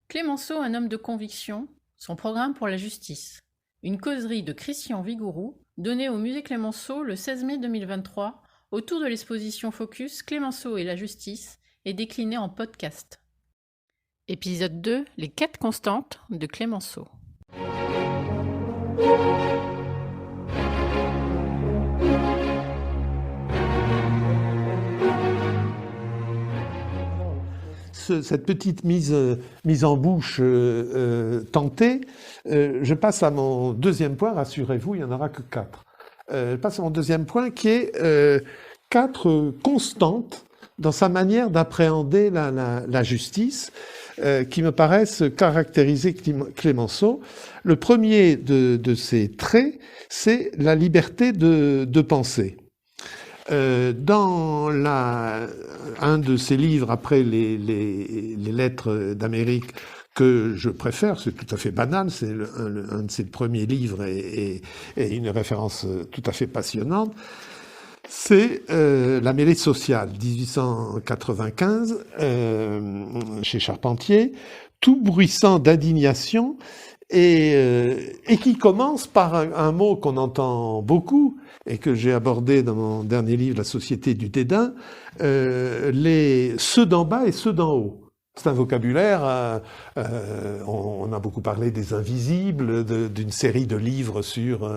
Clémenceau, un homme de conviction, son programme pour la justice. Une causerie de Christian Vigourou, donnée au musée Clémenceau le 16 mai 2023, autour de l'exposition Focus Clémenceau et la justice, et déclinée en podcast. Épisode 2, les quêtes constantes de Clémenceau. Cette petite mise en bouche tentée, je passe à mon deuxième point, rassurez-vous, il n'y en aura que 4. Je passe à mon deuxième point qui est 4 constantes dans sa manière d'appréhender la justice qui me paraissent caractériser Clémenceau. Le premier de ces traits, c'est la liberté de penser. Dans un de ses livres, après les lettres d'Amérique, que je préfère, c'est tout à fait banal, c'est un de ses premiers livres et une référence tout à fait passionnante, c'est La mêlée sociale, 1895, chez Charpentier, tout bruissant d'indignation, et qui commence par un mot qu'on entend beaucoup, et que j'ai abordé dans mon dernier livre, La société du dédain, ceux d'en bas et ceux d'en haut. C'est un vocabulaire, on a beaucoup parlé des invisibles, d'une série de livres sur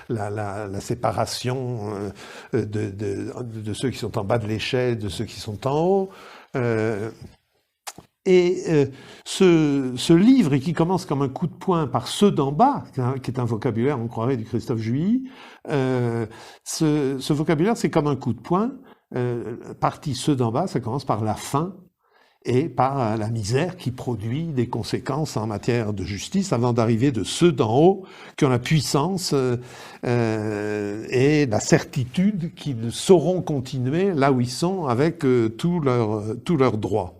la séparation de ceux qui sont en bas de l'échelle, de ceux qui sont en haut. Ce livre, qui commence comme un coup de poing par ceux d'en bas, qui est un vocabulaire, on croirait, du Christophe Juilly, ce vocabulaire, c'est comme un coup de poing. Partie ceux d'en bas, ça commence par la faim et par la misère qui produit des conséquences en matière de justice, avant d'arriver de ceux d'en haut qui ont la puissance et la certitude qu'ils sauront continuer là où ils sont avec tous leurs droits.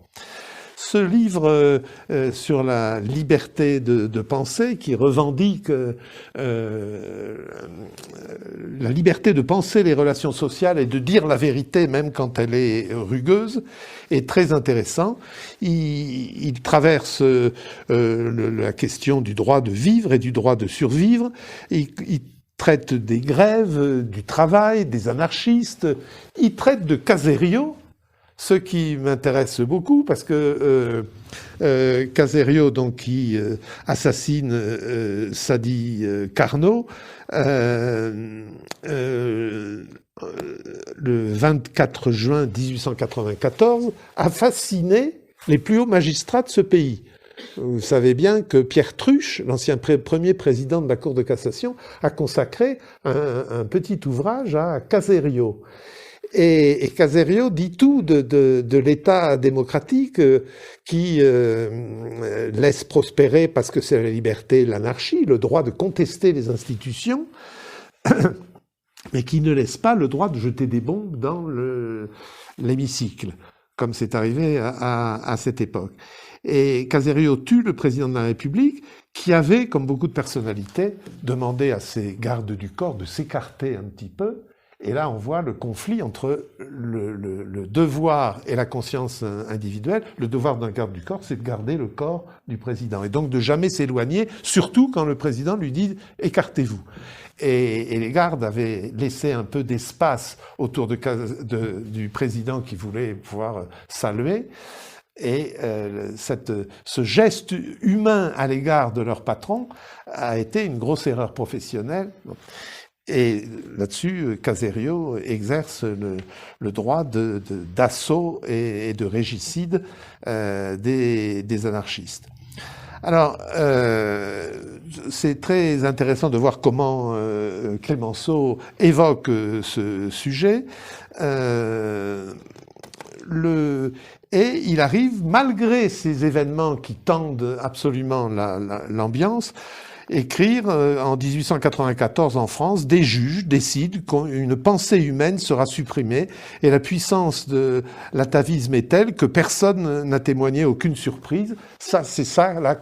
Ce livre sur la liberté de penser, qui revendique la liberté de penser les relations sociales et de dire la vérité même quand elle est rugueuse, est très intéressant. Il traverse la question du droit de vivre et du droit de survivre. Il traite des grèves, du travail, des anarchistes. Il traite de Caserio, ce qui m'intéresse beaucoup, parce que Caserio, donc, qui assassine Sadi Carnot, le 24 juin 1894, a fasciné les plus hauts magistrats de ce pays. Vous savez bien que Pierre Truche, l'ancien premier président de la Cour de cassation, a consacré un petit ouvrage à Caserio. Et Caserio dit tout de l'État démocratique qui laisse prospérer, parce que c'est la liberté, l'anarchie, le droit de contester les institutions, mais qui ne laisse pas le droit de jeter des bombes dans l'hémicycle, comme c'est arrivé à cette époque. Et Caserio tue le président de la République, qui avait, comme beaucoup de personnalités, demandé à ses gardes du corps de s'écarter un petit peu. Et là, on voit le conflit entre le devoir et la conscience individuelle. Le devoir d'un garde du corps, c'est de garder le corps du président. Et donc de jamais s'éloigner, surtout quand le président lui dit « écartez-vous ». Et les gardes avaient laissé un peu d'espace autour du président qui voulait pouvoir saluer. Et ce geste humain à l'égard de leur patron a été une grosse erreur professionnelle. Et là-dessus, Caserio exerce le droit d'assaut et de régicide des anarchistes. Alors, c'est très intéressant de voir comment Clémenceau évoque ce sujet. Et il arrive, malgré ces événements qui tendent absolument l'ambiance, écrire en 1894 en France, des juges décident qu'une pensée humaine sera supprimée et la puissance de l'atavisme est telle que personne n'a témoigné aucune surprise. Ça, c'est ça là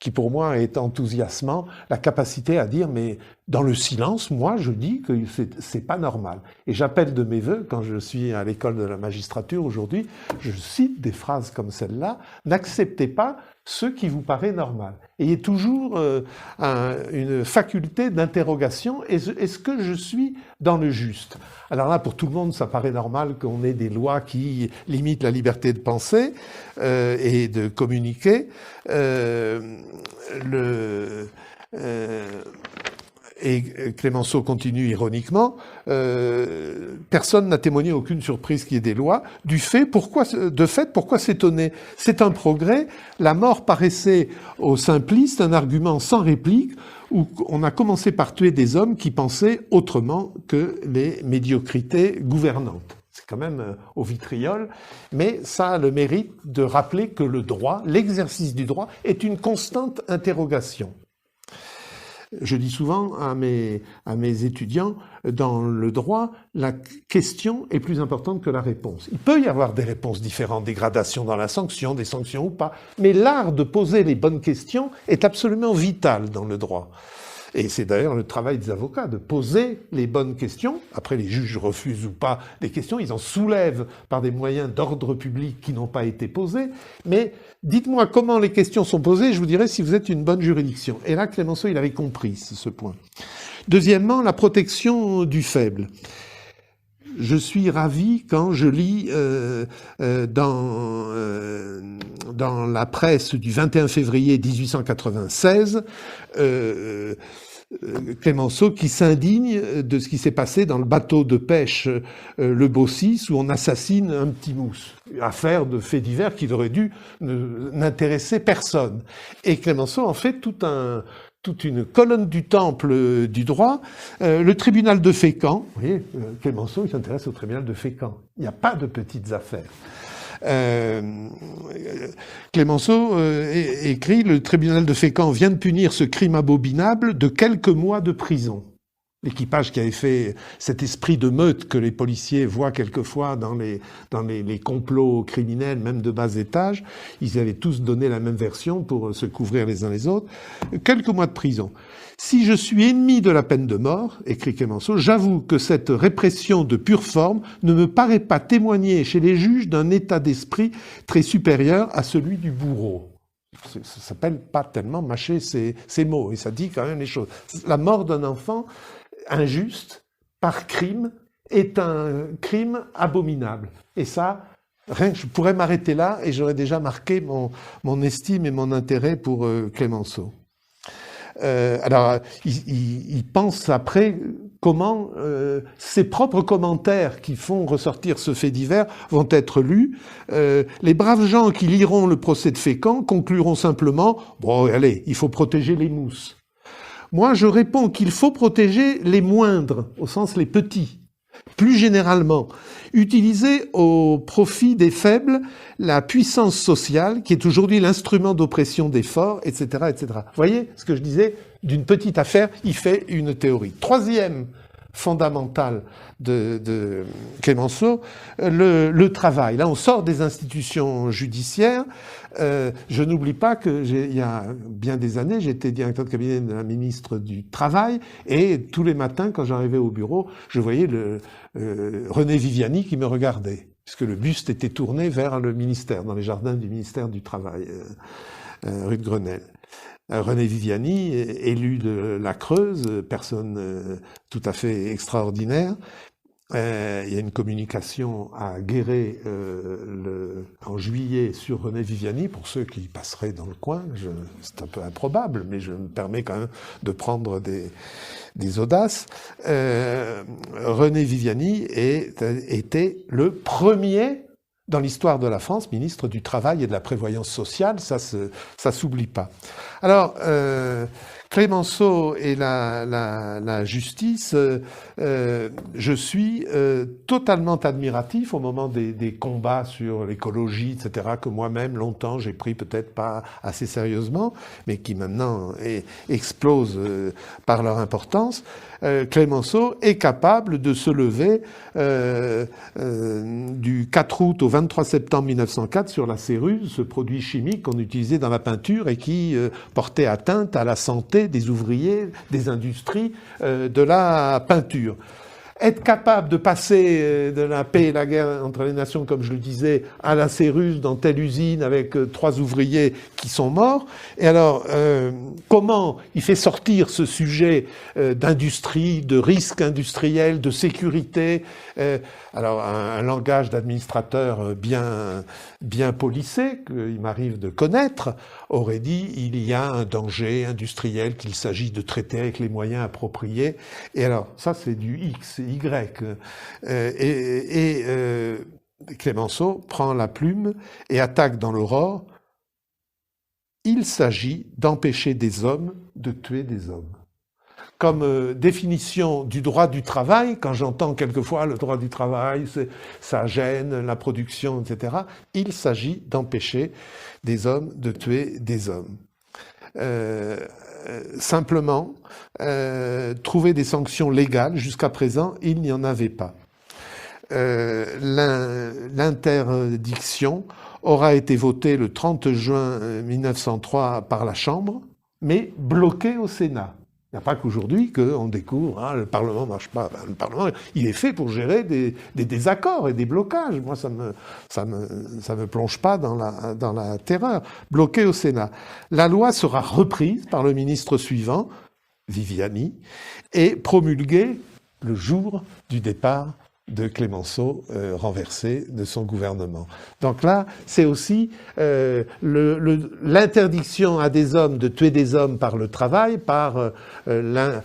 qui pour moi est enthousiasmant, la capacité à dire, mais dans le silence, moi, je dis que c'est pas normal. Et j'appelle de mes vœux, quand je suis à l'école de la magistrature aujourd'hui, je cite des phrases comme celle-là, n'acceptez pas ce qui vous paraît normal. Ayez toujours une faculté d'interrogation, est-ce que je suis dans le juste? Alors là, pour tout le monde, ça paraît normal qu'on ait des lois qui limitent la liberté de penser et de communiquer. Et Clémenceau continue ironiquement, personne n'a témoigné aucune surprise qu'il y ait des lois. De fait, pourquoi s'étonner? C'est un progrès. La mort paraissait aux simplistes un argument sans réplique, où on a commencé par tuer des hommes qui pensaient autrement que les médiocrités gouvernantes. C'est quand même au vitriol, mais ça a le mérite de rappeler que le droit, l'exercice du droit, est une constante interrogation. Je dis souvent à mes étudiants, dans le droit, la question est plus importante que la réponse. Il peut y avoir des réponses différentes, des gradations dans la sanction, des sanctions ou pas, mais l'art de poser les bonnes questions est absolument vital dans le droit. Et c'est d'ailleurs le travail des avocats, de poser les bonnes questions. Après, les juges refusent ou pas les questions, ils en soulèvent par des moyens d'ordre public qui n'ont pas été posés. Mais dites-moi comment les questions sont posées, je vous dirai si vous êtes une bonne juridiction. Et là, Clémenceau, il avait compris ce point. Deuxièmement, la protection du faible. Je suis ravi quand je lis dans la presse du 21 février 1896 Clémenceau qui s'indigne de ce qui s'est passé dans le bateau de pêche le Baucis où on assassine un petit mousse. Affaire de faits divers qui aurait dû n'intéresser personne. Et Clémenceau en fait toute une colonne du temple du droit. Le tribunal de Fécamp, vous voyez, Clémenceau il s'intéresse au tribunal de Fécamp. Il n'y a pas de petites affaires. Clémenceau écrit « Le tribunal de Fécamp vient de punir ce crime abominable de quelques mois de prison ». L'équipage qui avait fait cet esprit de meute que les policiers voient quelquefois dans les complots criminels, même de bas étage, ils avaient tous donné la même version pour se couvrir les uns les autres. Quelques mois de prison. Si je suis ennemi de la peine de mort, écrit Clémenceau, j'avoue que cette répression de pure forme ne me paraît pas témoigner chez les juges d'un état d'esprit très supérieur à celui du bourreau. Ça s'appelle pas tellement mâcher ses mots, et ça dit quand même les choses. La mort d'un enfant injuste, par crime, est un crime abominable. Et ça, rien que je pourrais m'arrêter là et j'aurais déjà marqué mon estime et mon intérêt pour Clémenceau. Alors, il pense après comment ses propres commentaires qui font ressortir ce fait divers vont être lus. Les braves gens qui liront le procès de Fécamp concluront simplement « Bon, allez, il faut protéger les mousses ». Moi, je réponds qu'il faut protéger les moindres, au sens les petits. Plus généralement, utiliser au profit des faibles la puissance sociale, qui est aujourd'hui l'instrument d'oppression des forts, etc., etc. Vous voyez ce que je disais? D'une petite affaire, il fait une théorie. Troisième fondamentale de Clémenceau, le travail. Là, on sort des institutions judiciaires. Je n'oublie pas que il y a bien des années, j'étais directeur de cabinet de la ministre du Travail, et tous les matins, quand j'arrivais au bureau, je voyais René Viviani qui me regardait, puisque le buste était tourné vers le ministère, dans les jardins du ministère du Travail, rue de Grenelle. René Viviani, élu de la Creuse, personne tout à fait extraordinaire. Il y a une communication à Guéret en juillet sur René Viviani, pour ceux qui passeraient dans le coin. C'est un peu improbable, mais je me permets quand même de prendre des audaces. René Viviani était le premier dans l'histoire de la France, ministre du Travail et de la Prévoyance sociale, ça s'oublie pas. Alors, Clémenceau et la justice, je suis totalement admiratif au moment des combats sur l'écologie, etc., que moi-même, longtemps, j'ai pris peut-être pas assez sérieusement, mais qui maintenant explosent par leur importance. Clémenceau est capable de se lever du 4 août au 23 septembre 1904 sur la céruse, ce produit chimique qu'on utilisait dans la peinture et qui portait atteinte à la santé des ouvriers, des industries de la peinture. Être capable de passer de la paix et la guerre entre les nations, comme je le disais, à la céruse dans telle usine avec 3 ouvriers qui sont morts. Et alors, comment il fait sortir ce sujet d'industrie, de risque industriel, de sécurité, alors un langage d'administrateur bien policé, qu'il m'arrive de connaître, aurait dit il y a un danger industriel qu'il s'agit de traiter avec les moyens appropriés. Et alors, ça c'est du X, Y. Clemenceau prend la plume et attaque dans l'Aurore. Il s'agit d'empêcher des hommes de tuer des hommes. Comme définition du droit du travail, quand j'entends quelquefois le droit du travail, ça gêne la production, etc., il s'agit d'empêcher des hommes de tuer des hommes. Simplement, trouver des sanctions légales, jusqu'à présent, il n'y en avait pas. L'interdiction aura été votée le 30 juin 1903 par la Chambre, mais bloquée au Sénat. Il n'y a pas qu'aujourd'hui qu'on découvre, le Parlement ne marche pas. Le Parlement, il est fait pour gérer des désaccords et des blocages. Moi, ça me plonge pas dans la terreur. Bloqué au Sénat. La loi sera reprise par le ministre suivant, Viviani, et promulguée le jour du départ de Clemenceau renversé de son gouvernement. Donc là, c'est aussi l'interdiction à des hommes de tuer des hommes par le travail, par la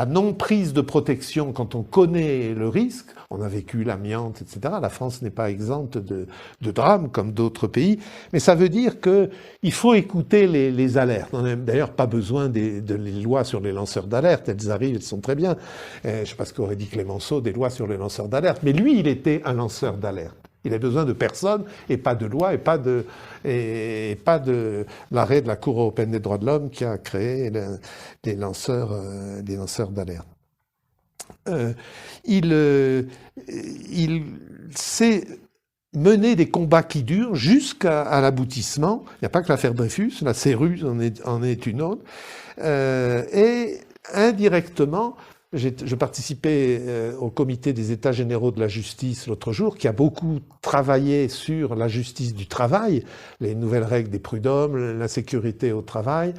non-prise de protection quand on connaît le risque. On a vécu l'amiante, etc. La France n'est pas exempte de drames comme d'autres pays, mais ça veut dire qu'il faut écouter les alertes. On n'a d'ailleurs pas besoin des lois sur les lanceurs d'alerte. Elles arrivent, elles sont très bien. Je ne sais pas ce qu'aurait dit Clemenceau, des lois sur les lanceurs d'alerte, mais lui, il était un lanceur d'alerte. Il a besoin de personne et pas de loi et pas de l'arrêt de la Cour européenne des droits de l'homme qui a créé les lanceurs d'alerte. Il sait mener des combats qui durent jusqu'à l'aboutissement. Il n'y a pas que l'affaire Dreyfus, la céruse en est une autre. Et indirectement, je participais au comité des États généraux de la justice l'autre jour, qui a beaucoup travaillé sur la justice du travail, les nouvelles règles des prud'hommes, la sécurité au travail.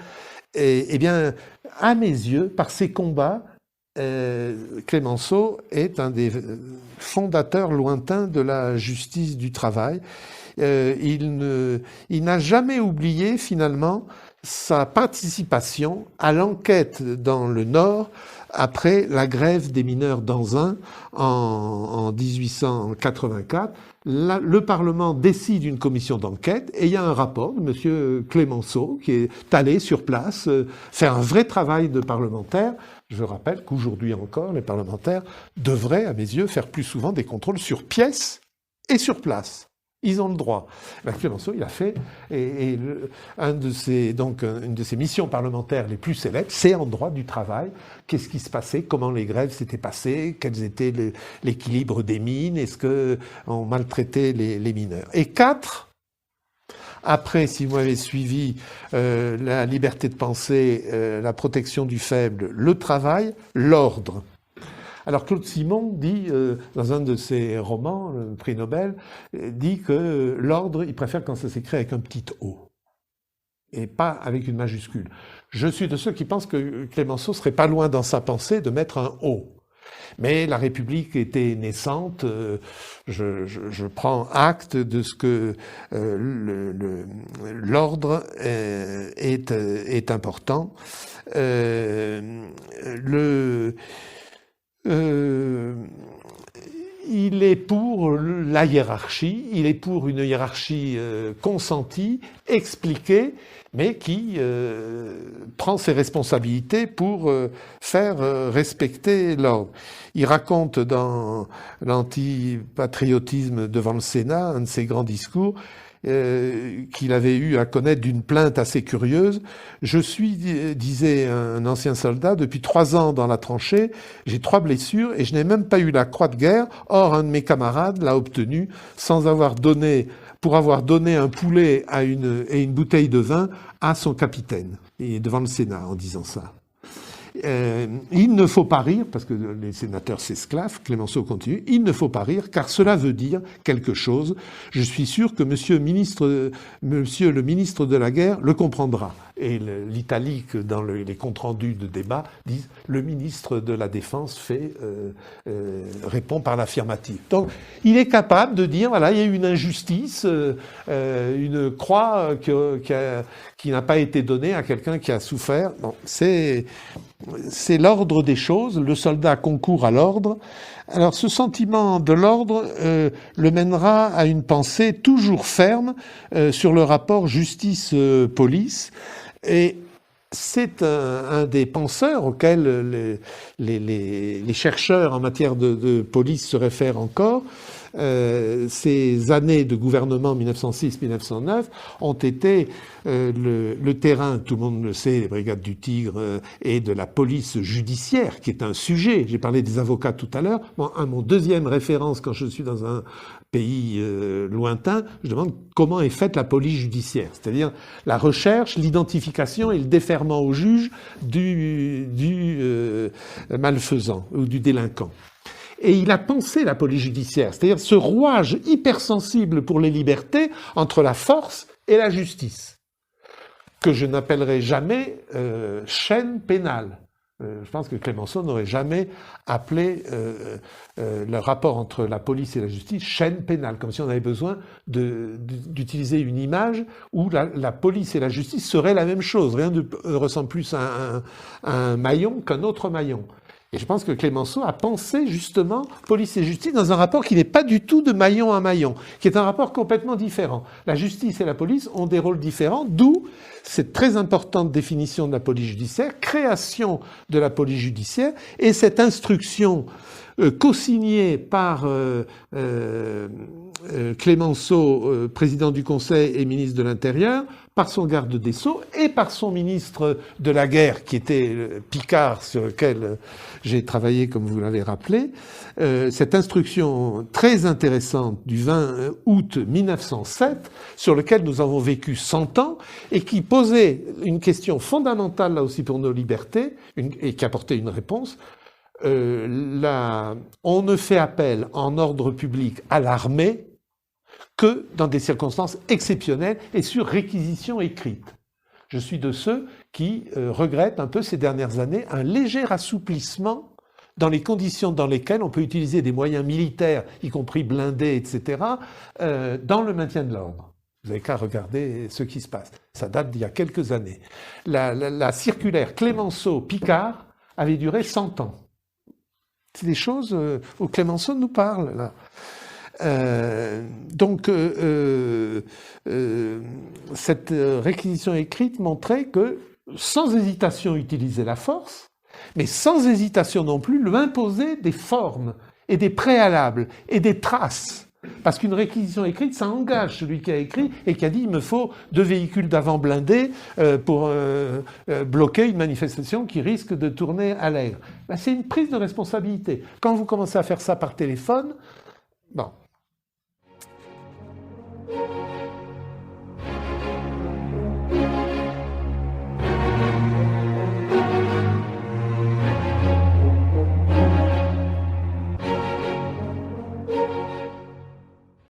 Et bien, à mes yeux, par ces combats, Clemenceau est un des fondateurs lointains de la justice du travail. Il n'a jamais oublié finalement sa participation à l'enquête dans le Nord après la grève des mineurs d'Anzin en 1884. Le Parlement décide une commission d'enquête et il y a un rapport de M. Clemenceau qui est allé sur place faire un vrai travail de parlementaire. Je rappelle qu'aujourd'hui encore, les parlementaires devraient, à mes yeux, faire plus souvent des contrôles sur pièce et sur place. Ils ont le droit. Clemenceau, il a fait, une de ses missions parlementaires les plus célèbres, c'est en droit du travail. Qu'est-ce qui se passait? Comment les grèves s'étaient passées? Quels étaient l'équilibre des mines? Est-ce qu'on maltraitait les mineurs? Et 4, après, si vous m'avez suivi, la liberté de penser, la protection du faible, le travail, l'ordre. Alors Claude Simon dit, dans un de ses romans, le prix Nobel, dit que l'ordre, il préfère quand ça s'écrit avec un petit O, et pas avec une majuscule. Je suis de ceux qui pensent que Clemenceau serait pas loin dans sa pensée de mettre un O. Mais la République était naissante, je prends acte de ce que l'ordre est important. Il est pour la hiérarchie, il est pour une hiérarchie consentie, expliquée, mais qui prend ses responsabilités pour faire respecter l'ordre. Il raconte dans l'antipatriotisme devant le Sénat, un de ses grands discours, qu'il avait eu à connaître d'une plainte assez curieuse. Je suis, disait un ancien soldat, depuis 3 ans dans la tranchée, j'ai 3 blessures et je n'ai même pas eu la croix de guerre. Or, un de mes camarades l'a obtenue pour avoir donné un poulet et une bouteille de vin à son capitaine. Et devant le Sénat en disant ça. Il ne faut pas rire, parce que les sénateurs s'esclaffent, Clémenceau continue, il ne faut pas rire, car cela veut dire quelque chose. Je suis sûr que monsieur le ministre de la Guerre le comprendra. Et l'italique dans les comptes rendus de débat disent le ministre de la Défense répond par l'affirmative. Donc il est capable de dire voilà, il y a eu une injustice, une croix qui n'a pas été donnée à quelqu'un qui a souffert. Bon, c'est l'ordre des choses, le soldat concourt à l'ordre. Alors ce sentiment de l'ordre le mènera à une pensée toujours ferme sur le rapport justice-police. Et c'est un des penseurs auxquels les chercheurs en matière de police se réfèrent encore. Ces années de gouvernement 1906-1909 ont été le terrain, tout le monde le sait, les brigades du Tigre et de la police judiciaire, qui est un sujet. J'ai parlé des avocats tout à l'heure. Bon, mon deuxième référence quand je suis dans un pays lointain, je demande comment est faite la police judiciaire, c'est-à-dire la recherche, l'identification et le défèrement au juge du malfaisant ou du délinquant. Et il a pensé la police judiciaire, c'est-à-dire ce rouage hypersensible pour les libertés entre la force et la justice, que je n'appellerai jamais chaîne pénale. Je pense que Clémenceau n'aurait jamais appelé le rapport entre la police et la justice chaîne pénale, comme si on avait besoin d'utiliser une image où la police et la justice seraient la même chose. Rien ne ressemble plus à un maillon qu'un autre maillon. Et je pense que Clémenceau a pensé justement police et justice dans un rapport qui n'est pas du tout de maillon à maillon, qui est un rapport complètement différent. La justice et la police ont des rôles différents, d'où cette très importante définition de la police judiciaire, création de la police judiciaire, et cette instruction co-signée par Clémenceau, président du Conseil et ministre de l'Intérieur, par son garde des Sceaux et par son ministre de la Guerre, qui était Picard, sur lequel j'ai travaillé, comme vous l'avez rappelé. Cette instruction très intéressante du 20 août 1907, sur laquelle nous avons vécu 100 ans, et qui posait une question fondamentale, là aussi, pour nos libertés, et qui apportait une réponse. On ne fait appel en ordre public à l'armée que dans des circonstances exceptionnelles et sur réquisition écrite. Je suis de ceux qui regrettent un peu ces dernières années un léger assouplissement dans les conditions dans lesquelles on peut utiliser des moyens militaires, y compris blindés, etc., dans le maintien de l'ordre. Vous n'avez qu'à regarder ce qui se passe. Ça date d'il y a quelques années. La circulaire Clémenceau-Picard avait duré 100 ans. C'est des choses où Clémenceau nous parle, là. Donc, cette réquisition écrite montrait que, sans hésitation, utiliser la force, mais sans hésitation non plus, lui imposer des formes et des préalables et des traces. Parce qu'une réquisition écrite, ça engage celui qui a écrit et qui a dit « il me faut 2 véhicules d'avant blindés pour bloquer une manifestation qui risque de tourner à l'air ». C'est une prise de responsabilité. Quand vous commencez à faire ça par téléphone, bon...